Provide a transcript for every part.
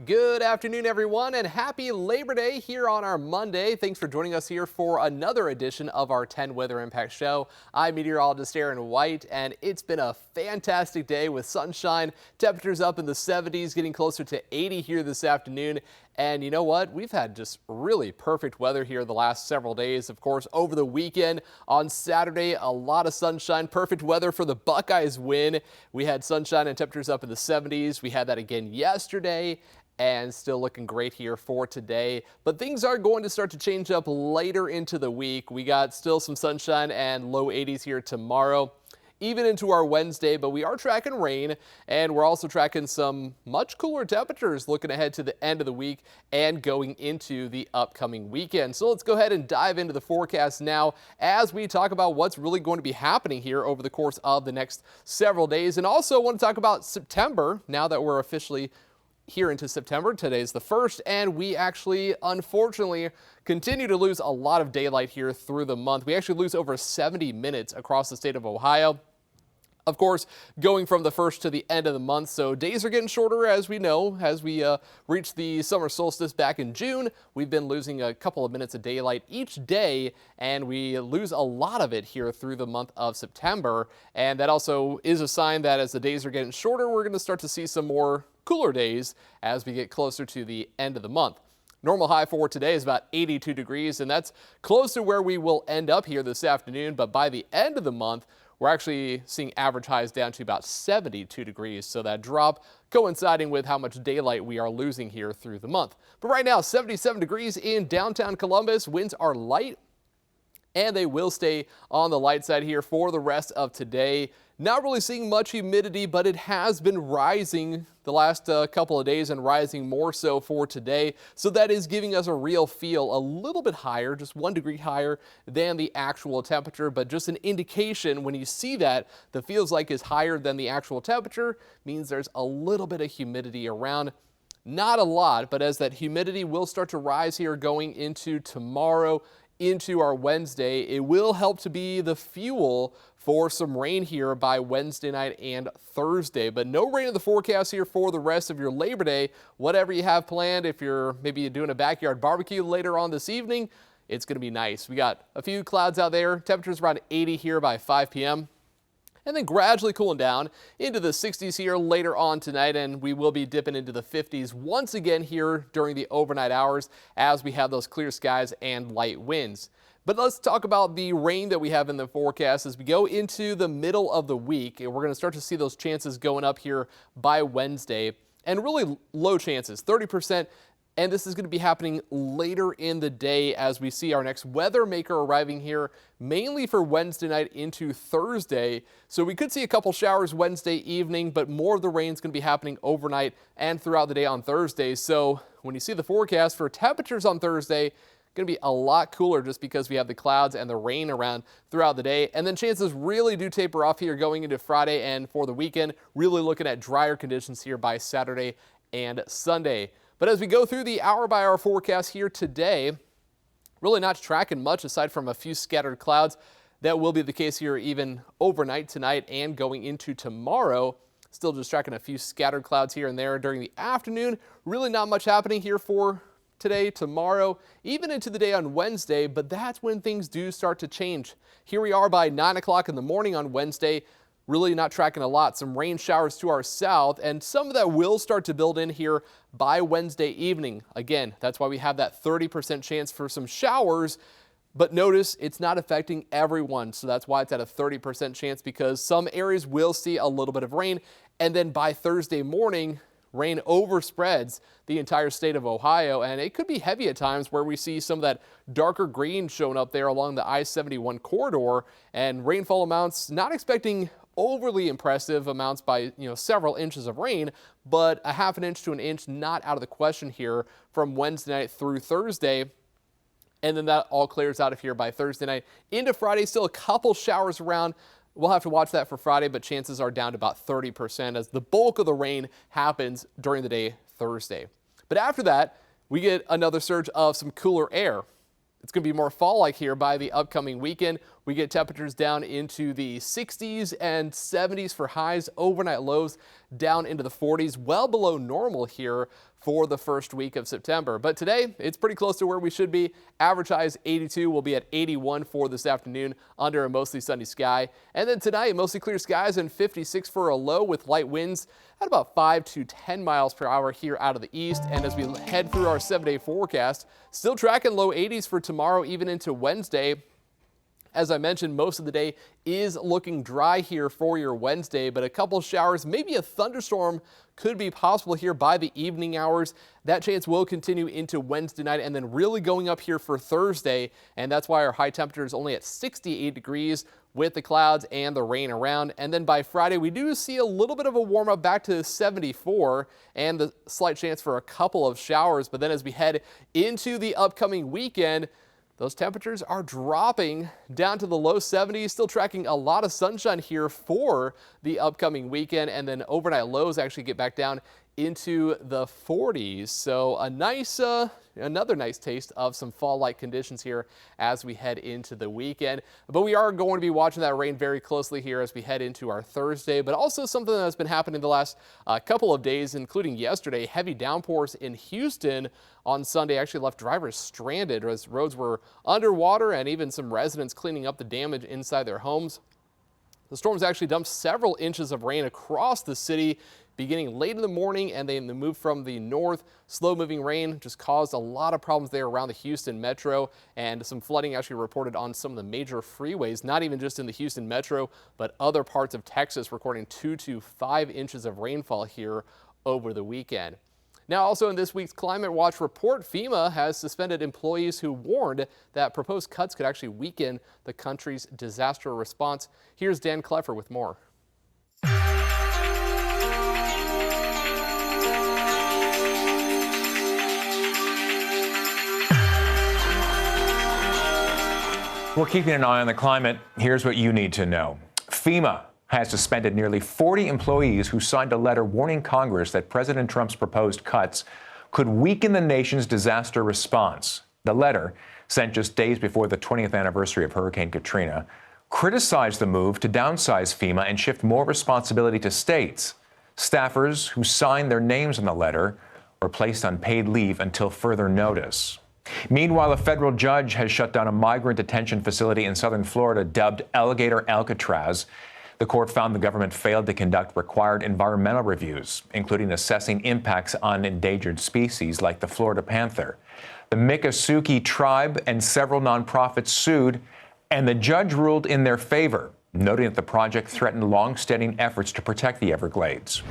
Good afternoon, everyone, and happy Labor Day here on our Monday. Thanks for joining us here for another edition of our 10 Weather Impact Show. I'm Meteorologist Aaron White, and it's been a fantastic day with sunshine, temperatures up in the 70s, getting closer to 80 here this afternoon. And you know what? We've had just really perfect weather here the last several days. Of course, over the weekend on Saturday, a lot of sunshine, perfect weather for the Buckeyes win. We had sunshine and temperatures up in the 70s. We had that again yesterday and still looking great here for today. But things are going to start to change up later into the week. We got still some sunshine and low 80s here tomorrow, even into our Wednesday, but we are tracking rain, and we're also tracking some much cooler temperatures looking ahead to the end of the week and going into the upcoming weekend. So let's go ahead and dive into the forecast now as we talk about what's really going to be happening here over the course of the next several days. And also want to talk about September now that we're officially here into September. Today's the 1st, and we actually, unfortunately, continue to lose a lot of daylight here through the month. We actually lose over 70 minutes across the state of Ohio. Of course, going from the 1st to the end of the month, so days are getting shorter, as we know. As we reach the summer solstice back in June, we've been losing a couple of minutes of daylight each day, and we lose a lot of it here through the month of September. And that also is a sign that as the days are getting shorter, we're going to start to see some more cooler days as we get closer to the end of the month. Normal high for today is about 82 degrees, and that's close to where we will end up here this afternoon. But by the end of the month, we're actually seeing average highs down to about 72 degrees. So that drop coinciding with how much daylight we are losing here through the month. But right now, 77 degrees in downtown Columbus. Winds are light, and they will stay on the light side here for the rest of today. Not really seeing much humidity, but it has been rising the last couple of days and rising more so for today. So that is giving us a real feel a little bit higher, just 1 degree higher than the actual temperature. But just an indication when you see that the feels like is higher than the actual temperature means there's a little bit of humidity around. Not a lot, but as that humidity will start to rise here going into tomorrow, into our Wednesday, it will help to be the fuel for some rain here by Wednesday night and Thursday. But no rain in the forecast here for the rest of your Labor Day. Whatever you have planned, if you're maybe doing a backyard barbecue later on this evening, it's going to be nice. We got a few clouds out there. Temperatures around 80 here by 5 p.m. and then gradually cooling down into the 60s here later on tonight, and we will be dipping into the 50s once again here during the overnight hours as we have those clear skies and light winds. But let's talk about the rain that we have in the forecast as we go into the middle of the week, and we're going to start to see those chances going up here by Wednesday, and really low chances, 30%. And this is going to be happening later in the day as we see our next weather maker arriving here, mainly for Wednesday night into Thursday. So we could see a couple showers Wednesday evening, but more of the rain is going to be happening overnight and throughout the day on Thursday. So when you see the forecast for temperatures on Thursday, going to be a lot cooler just because we have the clouds and the rain around throughout the day. And then chances really do taper off here going into Friday and for the weekend, really looking at drier conditions here by Saturday and Sunday. But as we go through the hour-by-hour forecast here today, really not tracking much aside from a few scattered clouds. That will be the case here even overnight tonight and going into tomorrow. Still just tracking a few scattered clouds here and there during the afternoon. Really not much happening here for today, tomorrow, even into the day on Wednesday, but that's when things do start to change. Here we are by 9 o'clock in the morning on Wednesday. Really not tracking a lot. Some rain showers to our south, and some of that will start to build in here by Wednesday evening. Again, that's why we have that 30% chance for some showers, but notice it's not affecting everyone. So that's why it's at a 30% chance, because some areas will see a little bit of rain, and then by Thursday morning, rain overspreads the entire state of Ohio, and it could be heavy at times where we see some of that darker green shown up there along the I-71 corridor, and rainfall amounts not expecting overly impressive amounts by several inches of rain, but a half an inch to an inch not out of the question here from Wednesday night through Thursday. And then that all clears out of here by Thursday night into Friday. Still a couple showers around. We'll have to watch that for Friday, but chances are down to about 30% as the bulk of the rain happens during the day Thursday. But after that, we get another surge of some cooler air. It's going to be more fall-like here by the upcoming weekend. We get temperatures down into the 60s and 70s for highs, overnight lows down into the 40s, well below normal here for the first week of September. But today, it's pretty close to where we should be. Average highs 82, we'll be at 81 for this afternoon under a mostly sunny sky. And then tonight, mostly clear skies and 56 for a low with light winds at about 5 to 10 miles per hour here out of the east. And as we head through our 7-day forecast, still tracking low 80s for tomorrow, even into Wednesday. As I mentioned, most of the day is looking dry here for your Wednesday, but a couple showers, maybe a thunderstorm could be possible here by the evening hours. That chance will continue into Wednesday night and then really going up here for Thursday. And that's why our high temperature is only at 68 degrees with the clouds and the rain around. And then by Friday, we do see a little bit of a warm up back to 74 and the slight chance for a couple of showers. But then as we head into the upcoming weekend, those temperatures are dropping down to the low 70s, still tracking a lot of sunshine here for the upcoming weekend, and then overnight lows actually get back down into the 40s. So a nice, another nice taste of some fall-like conditions here as we head into the weekend. But we are going to be watching that rain very closely here as we head into our Thursday, but also something that's been happening the last couple of days, including yesterday. Heavy downpours in Houston on Sunday actually left drivers stranded as roads were underwater and even some residents cleaning up the damage inside their homes. The storms actually dumped several inches of rain across the city beginning late in the morning, and they moved from the north. Slow moving rain just caused a lot of problems there around the Houston metro, and some flooding actually reported on some of the major freeways, not even just in the Houston metro, but other parts of Texas, recording 2 to 5 inches of rainfall here over the weekend. Now, also in this week's Climate Watch report, FEMA has suspended employees who warned that proposed cuts could actually weaken the country's disaster response. Here's Dan Kleffer with more. We're keeping an eye on the climate. Here's what you need to know. FEMA has suspended nearly 40 employees who signed a letter warning Congress that President Trump's proposed cuts could weaken the nation's disaster response. The letter, sent just days before the 20th anniversary of Hurricane Katrina, criticized the move to downsize FEMA and shift more responsibility to states. Staffers who signed their names on the letter were placed on paid leave until further notice. Meanwhile, a federal judge has shut down a migrant detention facility in southern Florida dubbed Alligator Alcatraz. The court found the government failed to conduct required environmental reviews, including assessing impacts on endangered species like the Florida panther. The Miccosukee tribe and several nonprofits sued, and the judge ruled in their favor, noting that the project threatened long-standing efforts to protect the Everglades.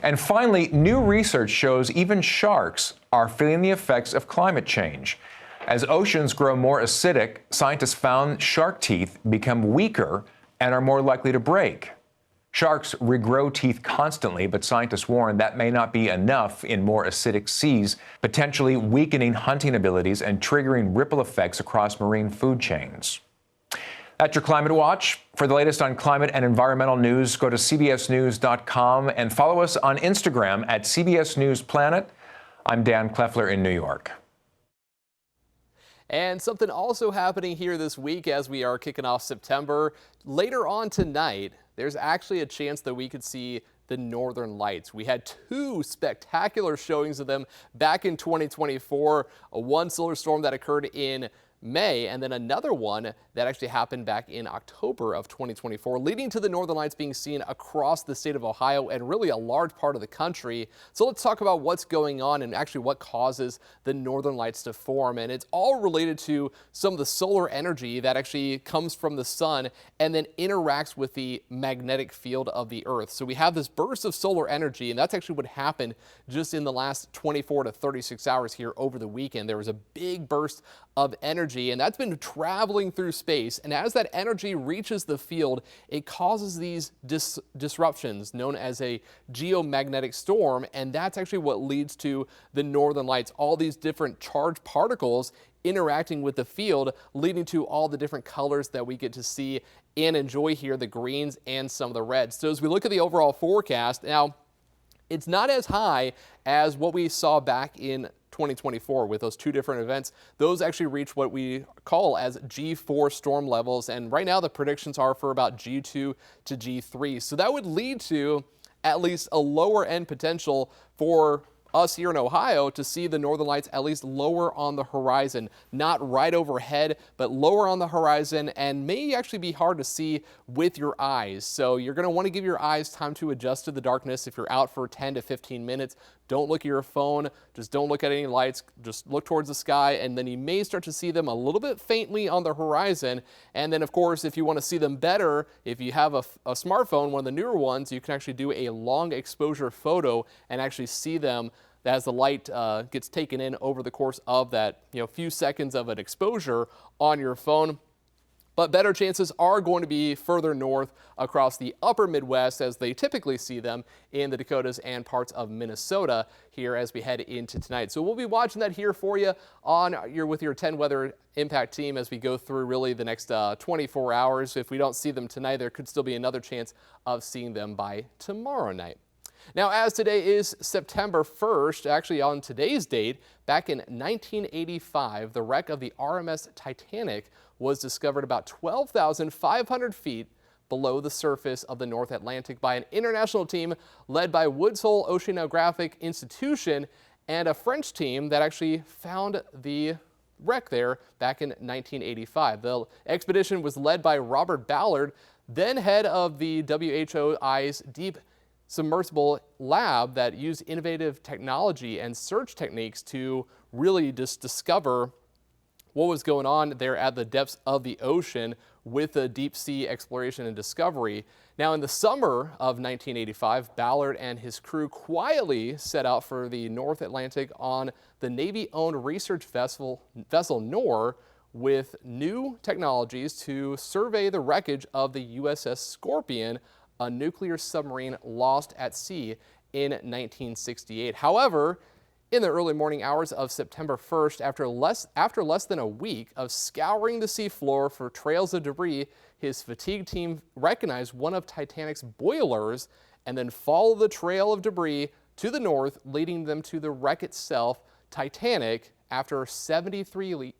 And finally, new research shows even sharks are feeling the effects of climate change. As oceans grow more acidic, scientists found shark teeth become weaker and are more likely to break. Sharks regrow teeth constantly, but scientists warn that may not be enough in more acidic seas, potentially weakening hunting abilities and triggering ripple effects across marine food chains. That's your Climate Watch. For the latest on climate and environmental news, go to cbsnews.com and follow us on Instagram at CBS News Planet. I'm Dan Kleffler in New York. And something also happening here this week as we are kicking off September. Later on tonight, there's actually a chance that we could see the Northern Lights. We had 2 spectacular showings of them back in 2024. One solar storm that occurred in May, and then another one that actually happened back in October of 2024, leading to the Northern Lights being seen across the state of Ohio and really a large part of the country. So let's talk about what's going on and actually what causes the Northern Lights to form. And it's all related to some of the solar energy that actually comes from the sun and then interacts with the magnetic field of the Earth. So we have this burst of solar energy, and that's actually what happened just in the last 24 to 36 hours here over the weekend. There was a big burst of energy, and that's been traveling through space. And as that energy reaches the field, it causes these disruptions known as a geomagnetic storm. And that's actually what leads to the Northern Lights, all these different charged particles interacting with the field, leading to all the different colors that we get to see and enjoy here, the greens and some of the reds. So as we look at the overall forecast, now it's not as high as what we saw back in 2024 with those two different events. Those actually reach what we call as G4 storm levels, and right now the predictions are for about G2 to G3. So that would lead to at least a lower end potential for us here in Ohio to see the northern lights at least lower on the horizon, not right overhead, but lower on the horizon, and may actually be hard to see with your eyes. So you're going to want to give your eyes time to adjust to the darkness. If you're out for 10 to 15 minutes, don't look at your phone, just don't look at any lights, just look towards the sky, and then you may start to see them a little bit faintly on the horizon. And then of course, if you want to see them better, if you have a smartphone, one of the newer ones, you can actually do a long exposure photo and actually see them as the light gets taken in over the course of that few seconds of an exposure on your phone. But better chances are going to be further north across the upper Midwest, as they typically see them in the Dakotas and parts of Minnesota here as we head into tonight. So we'll be watching that here for you with your 10 weather impact team as we go through really the next 24 hours. If we don't see them tonight, there could still be another chance of seeing them by tomorrow night. Now, as today is September 1st, actually on today's date, back in 1985, the wreck of the RMS Titanic was discovered about 12,500 feet below the surface of the North Atlantic by an international team led by Woods Hole Oceanographic Institution and a French team that actually found the wreck there back in 1985. The expedition was led by Robert Ballard, then head of the WHO's Deep Submersible Lab that used innovative technology and search techniques to really just discover what was going on there at the depths of the ocean with the deep sea exploration and discovery. Now, in the summer of 1985, Ballard and his crew quietly set out for the North Atlantic on the Navy-owned research vessel Nor with new technologies to survey the wreckage of the USS Scorpion, a nuclear submarine lost at sea in 1968. However, in the early morning hours of September 1st, after less than a week of scouring the seafloor for trails of debris, his fatigue team recognized one of Titanic's boilers and then followed the trail of debris to the north, leading them to the wreck itself, Titanic, after 73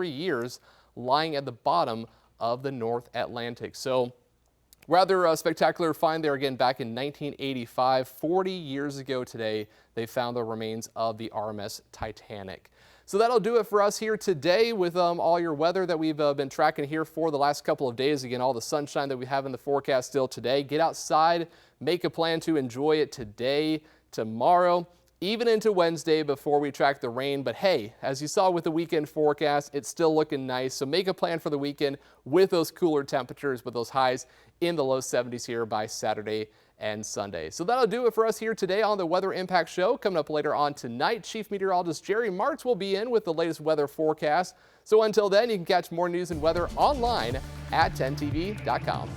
years lying at the bottom of the North Atlantic. So rather spectacular find there again back in 1985, 40 years ago today, they found the remains of the RMS Titanic. So that'll do it for us here today with all your weather that we've been tracking here for the last couple of days. Again, all the sunshine that we have in the forecast still today. Get outside, make a plan to enjoy it today, tomorrow, even into Wednesday before we track the rain. But hey, as you saw with the weekend forecast, it's still looking nice. So make a plan for the weekend with those cooler temperatures, with those highs in the low 70s here by Saturday and Sunday. So that'll do it for us here today on the Weather Impact Show. Coming up later on tonight, Chief Meteorologist Jerry Martz will be in with the latest weather forecast. So until then, you can catch more news and weather online at 10tv.com.